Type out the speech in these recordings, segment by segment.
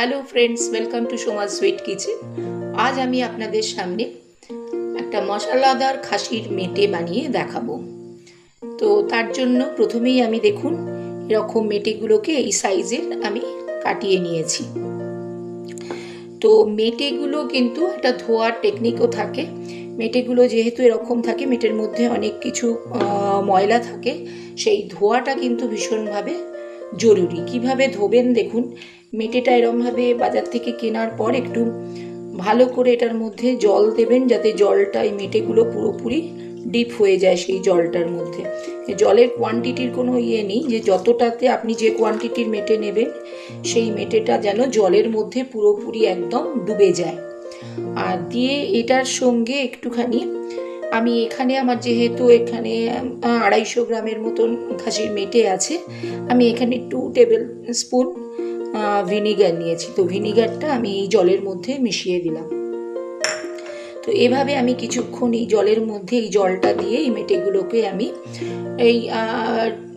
Hello friends, welcome to Soma's sweet kitchen. আজ আমি আপনাদের সামনে একটা মশলাদার খাসির মেটে বানিয়ে দেখাবো। তো তার জন্য প্রথমেই আমি দেখুন এরকম মেটেগুলোকে এই সাইজের আমি কাটিয়ে নিয়েছি। তো মেটেগুলো কিন্তু একটা ধোয়ার টেকনিকও থাকে। মেটেগুলো যেহেতু এরকম থাকে, মেটের মধ্যে অনেক কিছু ময়লা থাকে, সেই ধোয়াটা কিন্তু ভীষণভাবে জরুরি। কিভাবে ধোবেন দেখুন, মেটেটা এরমভাবে বাজার থেকে কেনার পর একটু ভালো করে এটার মধ্যে জল দেবেন, যাতে জলটা এই মেটেগুলো পুরোপুরি ডিপ হয়ে যায় সেই জলটার মধ্যে। জলের কোয়ান্টিটির কোনো ইয়ে নেই, যে যতটাতে আপনি যে কোয়ান্টিটির মেটে নেবেন সেই মেটেটা যেন জলের মধ্যে পুরোপুরি একদম ডুবে যায়। আর দিয়ে এটার সঙ্গে একটুখানি আমি এখানে আমার যেহেতু এখানে 250 গ্রামের মতন খাসির মেটে আছে, আমি এখানে 2 টেবিল স্পুন ভিনিগার নিয়েছি। তো ভিনিগারটা আমি এই জলের মধ্যে মিশিয়ে দিলাম। তো এভাবে আমি কিছুক্ষণ এই জলের মধ্যে এই জলটা দিয়ে এই মেটেগুলোকে আমি এই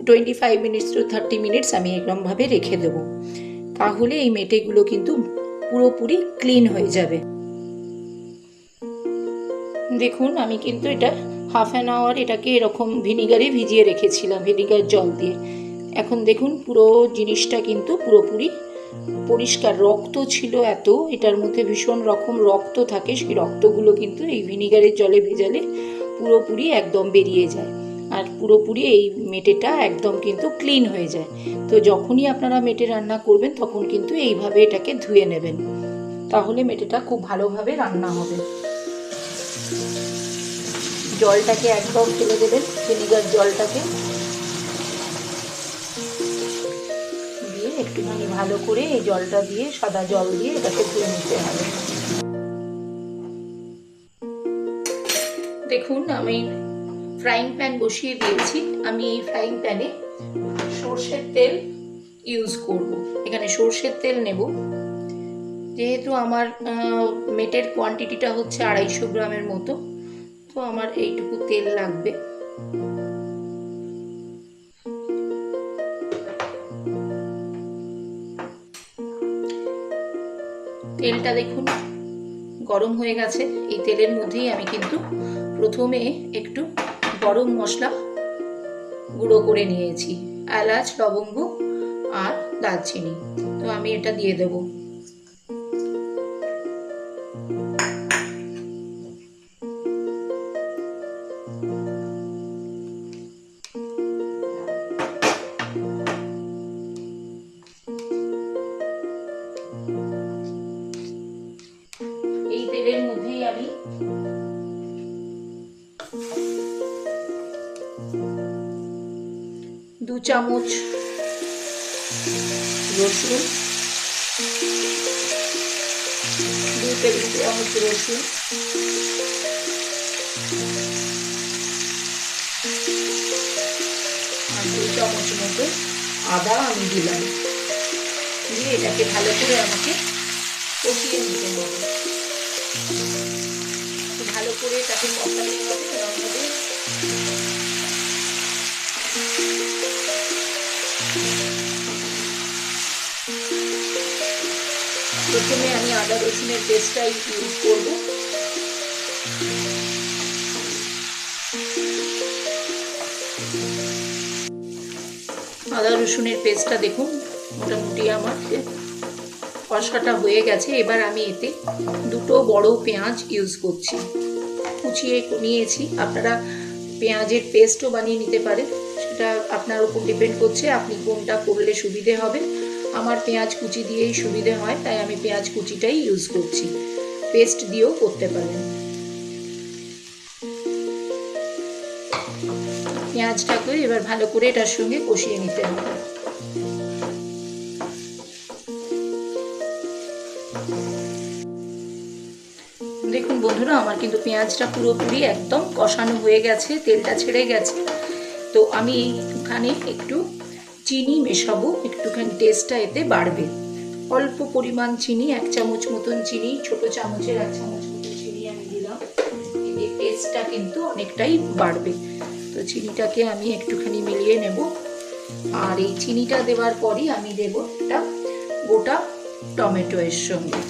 25 মিনিটস টু 30 মিনিটস আমি এরকমভাবে রেখে দেবো। তাহলে এই মেটেগুলো কিন্তু পুরোপুরি ক্লিন হয়ে যাবে। দেখুন আমি কিন্তু এটা হাফ অ্যান আওয়ার এটাকে এরকম ভিনিগারে ভিজিয়ে রেখেছিলাম, ভিনিগার জল দিয়ে। এখন দেখুন পুরো জিনিসটা কিন্তু পুরোপুরি পরিষ্কার। রক্ত ছিল এত, এটার মধ্যে ভীষণ রকম রক্ত থাকে, সেই রক্তগুলো কিন্তু এই ভিনিগারের জলে ভেজালে পুরোপুরি একদম বেরিয়ে যায়, আর পুরোপুরি এই মেটেটা একদম কিন্তু ক্লিন হয়ে যায়। তো যখনই আপনারা মেটে রান্না করবেন তখন কিন্তু এইভাবে এটাকে ধুয়ে নেবেন, তাহলে মেটেটা খুব ভালোভাবে রান্না হবে। জলটাকে একদম ফেলে দেবেন, ভিনিগার জলটাকে দিয়ে একটুখানি ভালো করে এই জলটা দিয়ে, সাদা জল দিয়ে এটাকে ধুয়ে নিতে হবে। দেখুন আমি ফ্রাইং প্যান বসিয়ে দিয়েছি। আমি এই ফ্রাইং প্যানে সর্ষের তেল ইউজ করব। এখানে সর্ষের তেল নেব, যেহেতু আমার মেটের কোয়ান্টিটিটা হচ্ছে 250 গ্রামের মতো, তো আমার এইটুকু তেল লাগবে। তেলটা দেখুন গরম হয়ে গেছে। এই তেলের মধ্যেই আমি কিন্তু প্রথমে একটু গরম মশলা গুঁড়ো করে নিয়েছি, এলাচ, লবঙ্গ আর দারচিনি। তো আমি এটা দিয়ে দেবো। এই তেলের মধ্যেই আমি দু চামচ রসুন, 2 টেবিল চামচ রসুন, আর 2 চামচ মতো আদা আমি দিলাম। দিয়ে এটাকে ভালো করে আমাকে কষিয়ে নিতে হবে। ভালো করে এটাকে কষাতে হবে। এরকমভাবে প্রথমে আমি আদা রসুনের পেস্টটা ইউজ করব। আদা রসুনের পেস্টটা দেখুন মোটামুটি আমার কষাটা হয়ে গেছে। এবার আমি এতে 2 বড় পেঁয়াজ ইউজ করছি, কুচিয়ে নিয়েছি। আপনারা পেঁয়াজের পেস্টও বানিয়ে নিতে পারেন, সেটা আপনার উপর ডিপেন্ড করছে আপনি কোনটা করলে সুবিধে হবে। আমার পেঁয়াজ কুচি দিয়েই সুবিধে হয়, তাই আমি পেঁয়াজ কুচিটাই ইউজ করছি। পেস্ট দিয়েও করতে পারেন। পেঁয়াজটাকে এবার ভালো করে এটার সঙ্গে কষিয়ে নিতে হবে। দেখুন বন্ধুরা, আমার কিন্তু পেঁয়াজটা পুরোপুরি একদম কষানো হয়ে গেছে, তেলটা ছেড়ে গেছে। তো আমি এখানে একটু চিনি মেশাবো, একটুখানি টেস্টটা এতে বাড়বে। অল্প পরিমাণ চিনি, 1 চামচ মতন চিনি, ছোট চামচের 1 চামচ মতন চিনি আমি দিলাম। এতে টেস্টটা কিন্তু অনেকটাই বাড়বে। তো চিনিটাকে আমি একটুখানি মিলিয়ে নেব। আর এই চিনিটা দেওয়ার পরই আমি দেব একটা গোটা টমেটো এর সঙ্গে।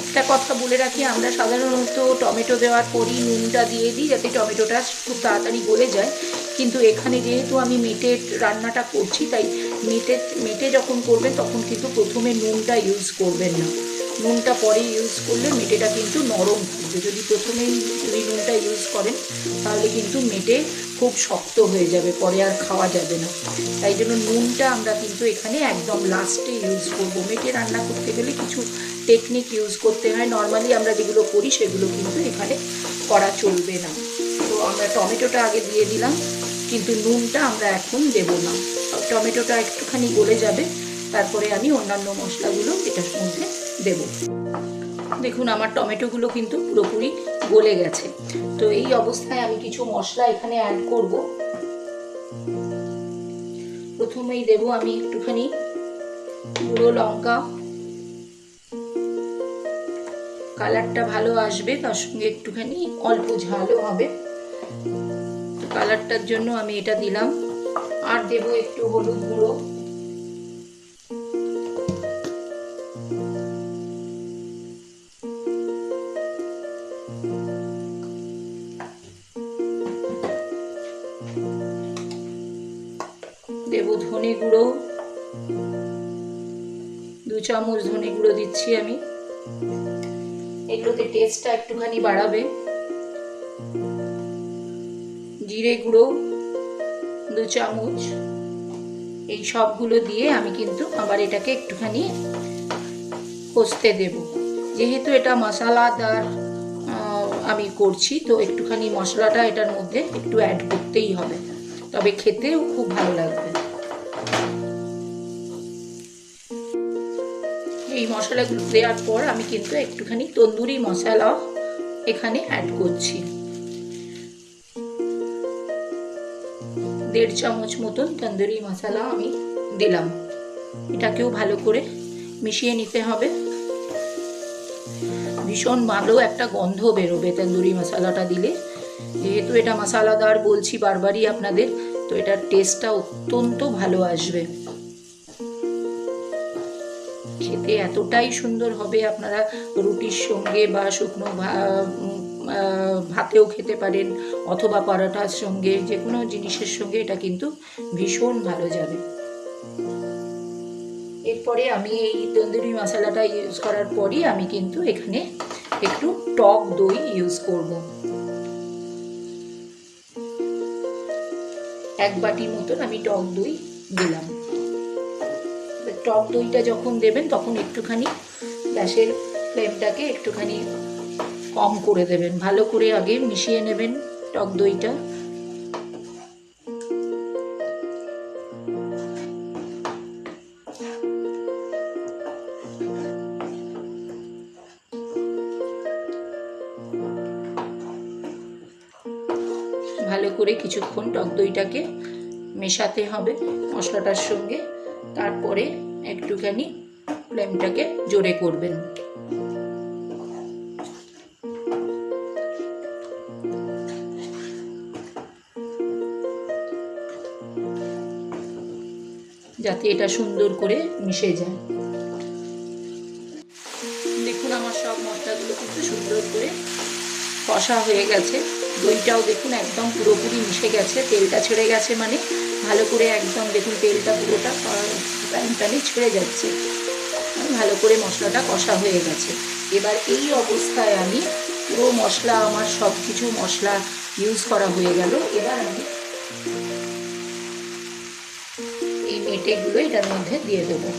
একটা কথা বলে রাখি, আমরা সাধারণত টমেটো দেওয়ার পরই নুনটা দিয়ে দিই যাতে টমেটোটা খুব তাড়াতাড়ি গলে যায়, কিন্তু এখানে যেহেতু আমি মেটের রান্নাটা করছি তাই মেটে যখন করবেন তখন কিন্তু প্রথমে নুনটা ইউজ করবেন না, নুনটা পরে ইউজ করলে মেটেটা কিন্তু নরম থাকবে। যদি প্রথমেই নুনটা ইউজ করেন তাহলে কিন্তু মেটে খুব শক্ত হয়ে যাবে, পরে আর খাওয়া যাবে না। তাই জন্য নুনটা আমরা কিন্তু এখানে একদম লাস্টে ইউজ করব। মেটে রান্না করতে গেলে কিছু টেকনিক ইউজ করতে হয়, নর্মালি আমরা যেগুলো করি সেগুলো কিন্তু এখানে করা চলবে না। তো আমরা টমেটোটা আগে দিয়ে দিলাম, কিন্তু নুনটা আমরা এখন দেব না। টমেটোটা একটুখানি গলে যাবে, তারপরে আমি অন্যান্য মশলাগুলো এটার মধ্যে দেব। দেখুন আমার টমেটোগুলো কিন্তু পুরোপুরি গলে গেছে। তো এই অবস্থায় আমি কিছু মশলা এখানে অ্যাড করব। প্রথমেই দেব আমি একটুখানি গুঁড়ো লঙ্কা, কালারটা ভালো আসবে, তার সঙ্গে একটুখানি অল্প ঝালও হবে, তো কালারটার জন্য আমি এটা দিলাম। আর দেব একটু হলুদ গুঁড়ো, দেব ধনে গুঁড়ো, 2 চামচ ধনে গুঁড়ো দিচ্ছি আমি, এগুলোতে টেস্টটা একটুখানি বাড়াবে। জিরে গুঁড়ো 2 চামচ, এই সবগুলো দিয়ে আমি কিন্তু আবার এটাকে একটুখানি কষতে দেব। যেহেতু এটা মশলাদার আমি করছি, তো একটুখানি মশলাটা এটার মধ্যে একটু অ্যাড করতেই হবে, তবে খেতেও খুব ভালো লাগবে। এই মশলাগুলো দেওয়ার পর আমি কিন্তু একটুখানি তন্দুরি মশলা এখানে অ্যাড করছি, 1.5 চামচ মতন তন্দুরি মশলা আমি দিলাম। এটাকেও ভালো করে মিশিয়ে নিতে হবে। ভীষণ ভালো একটা গন্ধ বেরোবে তন্দুরি মশলাটা দিলে, যেহেতু এটা মশলাদার বলছি বারবারই আপনাদের, তো এটার টেস্টটা অত্যন্ত ভালো আসবে, খেতে এতটাই সুন্দর হবে। আপনারা রুটির সঙ্গে বা শুকনো ভাতেও খেতে পারেন, অথবা পরোটার সঙ্গে, যে কোনো জিনিসের সঙ্গে এটা কিন্তু ভীষণ ভালো যাবে। এরপরে আমি এই তন্দুরি মশলাটা ইউজ করার পরই আমি কিন্তু এখানে একটু টক দই ইউজ করব। 1 বাটি মতন আমি টক দই দিলাম। টক দইটা যখন দেবেন তখন একটুখানি গ্যাসের ফ্লেমটাকে একটুখানি কম করে দেবেন, ভালো করে আগে মিশিয়ে নেবেন টক দইটা। ভালো করে কিছুক্ষণ টক দইটাকে মেশাতে হবে মশলাটার সঙ্গে, তারপরে একটুখানি ফ্লেমটাকে জোরে করবেন। যাতে এটা সুন্দর করে মিশে যায়। দেখুন আমার সব মশলাগুলো কিন্তু সুন্দর করে কষা হয়ে গেছে, দইটাও দেখুন একদম পুরোপুরি মিশে গেছে, তেলটা ছেড়ে গেছে, মানে ভালো করে একদম দেখুন তেলটা পুরোটা প্যানে ছেড়ে যাচ্ছে, ভালো করে মশলাটা কষা হয়ে গেছে। এবার এই অবস্থায় আমি পুরো মশলা, আমার সব কিছু মশলা ইউজ করা হয়ে গেল। এবার আমি এই মেটেগুলো এটার মধ্যে দিয়ে দেবো।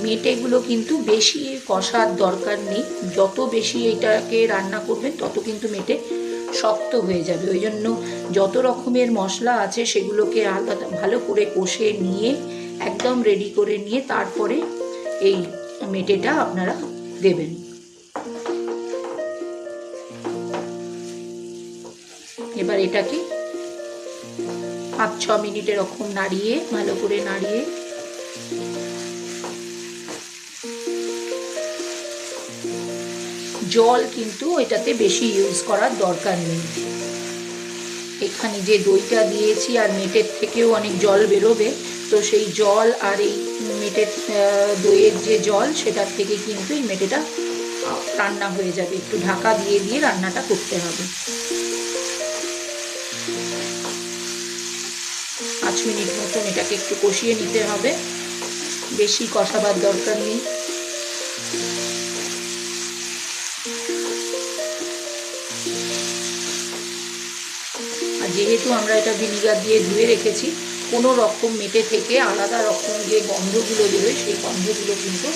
মেটেগুলো কিন্তু বেশি কষার দরকার নেই, যত বেশি এটাকে রান্না করবেন তত কিন্তু মেটে শক্ত হয়ে যাবে। ওই জন্য যত রকমের মশলা আছে সেগুলোকে আলাদা ভালো করে কষে নিয়ে একদম রেডি করে নিয়ে তারপরে এই মেটেটা আপনারা দেবেন। এবার এটাকে 5-6 মিনিট এরকম নাড়িয়ে, ভালো করে নাড়িয়ে জল কিন্তু এটাতে বেশি ইউজ করার দরকার নেই। এখানে যে দইটা দিয়েছি আর মেটের থেকেও অনেক জল বেরোবে, তো সেই জল আর এই মেটের দইয়ের যে জল সেটার থেকে কিন্তু এই মেটেটা রান্না হয়ে যাবে। একটু ঢাকা দিয়ে দিয়ে রান্নাটা করতে হবে। 5 মিনিট মতন এটাকে একটু কষিয়ে নিতে হবে, বেশি কষাবার দরকার নেই। আর যেহেতু আমরা এটা ভিনিগার দিয়ে ধুয়ে রেখেছি, কোনো রকম মেটে থেকে আলাদা রকম যে গন্ধগুলো বেরোয় সেই গন্ধগুলো কিন্তু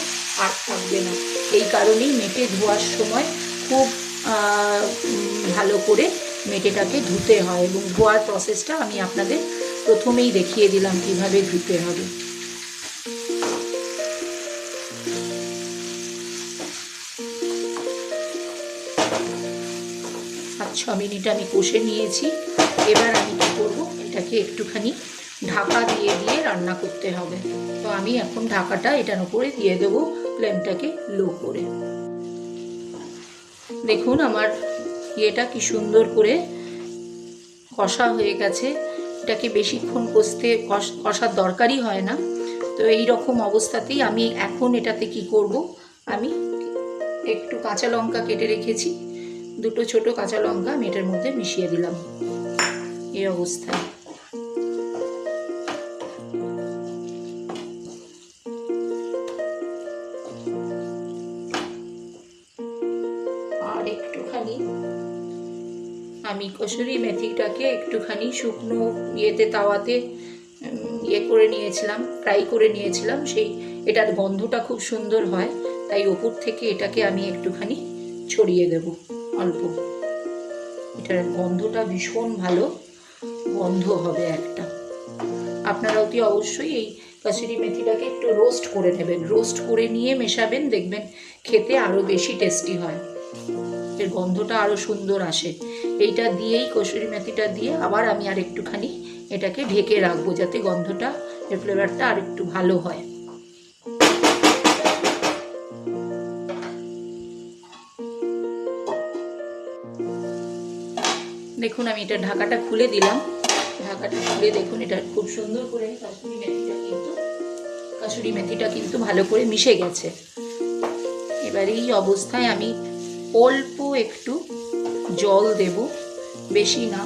আর থাকবে না। এই কারণেই মেটে ধোয়ার সময় খুব ভালো করে মেটেটাকে ধুতে হয়, এবং ধোয়ার প্রসেসটা আমি আপনাদের প্রথমেই দেখিয়ে দিলাম কিভাবে ধুতে হবে। আর 6 মিনিট আমি কষে নিয়েছি। এবার আমি কী করবো, এটাকে একটুখানি ঢাকা দিয়ে দিয়ে রান্না করতে হবে। তো আমি এখন ঢাকাটা এটার উপরে দিয়ে দেবো, ফ্লেমটাকে লো করে। দেখুন আমার ইয়েটা কি সুন্দর করে কষা হয়ে গেছে। এটাকে বেশিক্ষণ কষার দরকারই হয় না। তো এই রকম অবস্থাতেই আমি এখন এটাতে কি করব, আমি একটু কাঁচা লঙ্কা কেটে রেখেছি, 2 ছোট কাঁচা লঙ্কা আমি এটার মধ্যে মিশিয়ে দিলাম এই অবস্থায়। আর একটুখানি আমি কসুরি মেথিটাকে একটুখানি শুকনো তাওয়াতে করে নিয়েছিলাম, ফ্রাই করে নিয়েছিলাম। এটার গন্ধটা খুব সুন্দর হয়, তাই ওপর থেকে এটাকে আমি একটুখানি ছড়িয়ে দেব অল্প। এটার গন্ধটা ভীষণ ভালো গন্ধ হবে একটা। আপনারা অতি অবশ্যই এই কসুরি মেথিটাকে একটু রোস্ট করে নেবেন, রোস্ট করে নিয়ে মেশাবেন, দেখবেন খেতে আরও বেশি টেস্টি হয়, এর গন্ধটা আরও সুন্দর আসে। এইটা দিয়েই কসুরি মেথিটা দিয়ে আবার আমি আর একটুখানি এটাকে ঢেকে রাখবো, যাতে গন্ধটা, এর ফ্লেভারটা আর একটু ভালো হয়। দেখুন আমি এটা ঢাকাটা খুলে দিলাম। ঢাকাটা খুলে দেখুন এটা খুব সুন্দর করে কসুরি মেথিটা কিন্তু ভালো করে মিশে গেছে। এবার এই অবস্থায় আমি অল্প একটু জল দেব, বেশি না।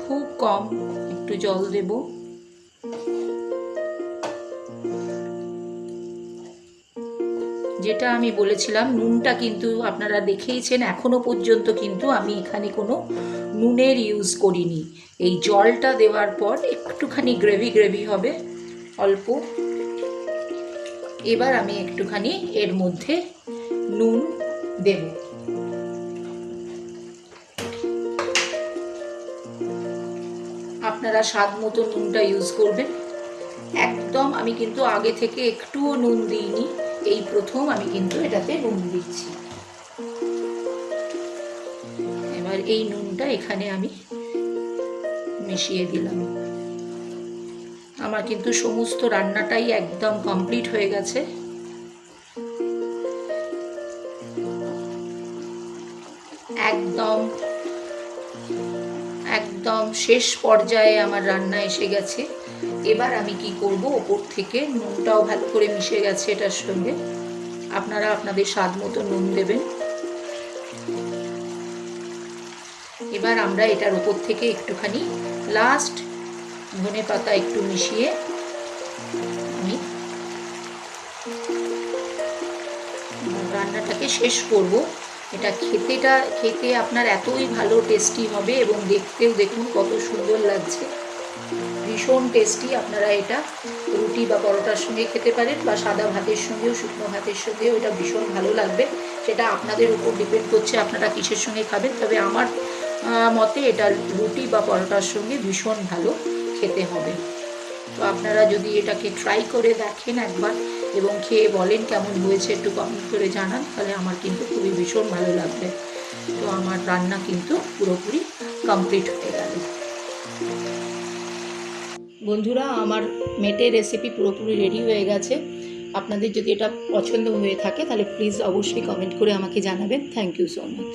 খুব কম একটু জল দেব। যেটা আমি বলেছিলাম, নুনটা কিন্তু আপনারা দেখেইছেন, এখনো পর্যন্ত কিন্তু আমি এখানে কোনো নুনের ইউজ করিনি। এই জলটা দেওয়ার পর একটুখানি গ্রেভি গ্রেভি হবে অল্প। এবার আমি একটুখানি এর মধ্যে নুন দেব। আপনারা স্বাদ মতো নুনটা ইউজ করবেন। একদম আমি কিন্তু আগে থেকে একটুও নুন দিইনি, এই প্রথম আমি কিন্তু এটাতে নুন দিচ্ছি। এবার এই নুনটা এখানে আমি মিশিয়ে দিলাম। আমার কিন্তু সমস্ত রান্নাটাই একদম কমপ্লিট হয়ে গেছে। একদম একদম শেষ পর্যায়ে আমার রান্না এসে গেছে। এবার আমি কি করব, ওপর থেকে নুনটাও ভালো করে মিশে গেছে এটার সঙ্গে, আপনারা আপনাদের স্বাদ মতো নুন দেবেন। এবার আমরা এটার ওপর থেকে একটুখানি লাস্ট ধনেপাতা একটু মিশিয়ে আমি রান্নাটাকে শেষ করব। এটা খেতে আপনার এতই ভালো টেস্টি হবে, এবং দেখতেও দেখুন কত সুন্দর লাগছে, ভীষণ টেস্টি। আপনারা এটা রুটি বা পরোটার সঙ্গে খেতে পারেন, বা সাদা ভাতের সঙ্গেও, শুকনো ভাতের সঙ্গেও এটা ভীষণ ভালো লাগবে। সেটা আপনাদের উপর ডিপেন্ড করছে আপনারা কিসের সঙ্গে খাবেন। তবে আমার মতে এটা রুটি বা পরোটার সঙ্গে ভীষণ ভালো খেতে হবে। তো আপনারা যদি এটাকে ট্রাই করে দেখেন একবার, এবং খেয়ে বলেন কেমন হয়েছে, একটু কমেন্ট করে জানান, তাহলে আমার কিন্তু খুবই ভীষণ ভালো লাগবে। তো আমার রান্না কিন্তু পুরোপুরি কমপ্লিট হয়ে গেল। বন্ধুরা, আমার মেটে রেসিপি পুরোপুরি রেডি হয়ে গেছে। আপনাদের যদি এটা পছন্দ হয়ে থাকে তাহলে প্লিজ অবশ্যই কমেন্ট করে আমাকে জানাবেন। Thank you so much.